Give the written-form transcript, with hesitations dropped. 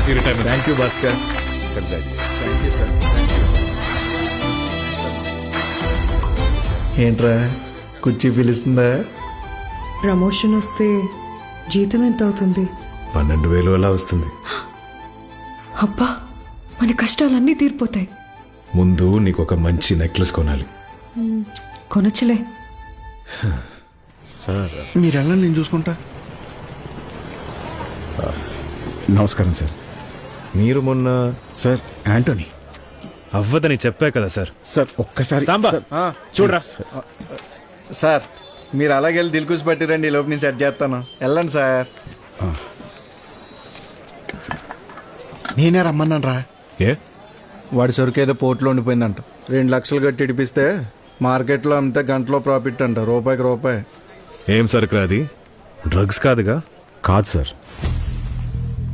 Happy retirement. Thank you Bhaskar. Thank you sir. ఏంట్రా కుర్చీ పిలుస్తుందా? Promotion వస్తే జీతం ఎంత అవుతుంది? 12,000 అలా వస్తుంది. అబ్బా, మన కష్టాలన్నీ తీరిపోతాయి. ముందు నీకు ఒక మంచి నెక్లెస్ కొనాలి. కొనొచ్చులే. సార్ మీరు వెళ్ళండి, నేను చూసుకుంటా. నమస్కారం సార్. మీరు మొన్న సార్ యాంటోనీ. అవ్వదని చెప్పా కదా సార్. సార్ ఒక్కసారి సాంబా సార్, చూడరా. సార్ మీరు అలాగే వెళ్ళి దిల్కుసి పట్టిరండి, ఈ లోపు నేను సెట్ చేస్తాను. వెళ్ళండి సార్. నేనే రమ్మన్నాను రా. ఏ వాడి సరుకు ఏదో పోర్ట్లో ఉండిపోయిందంట. 2 లక్షలు కట్టి ఇడిపిస్తే మార్కెట్లో అమ్మితే గంటలో ప్రాఫిట్ అంట, రూపాయికి రూపాయి. ఏం సరుకురా అది? డ్రగ్స్ కాదుగా? కాదు సార్,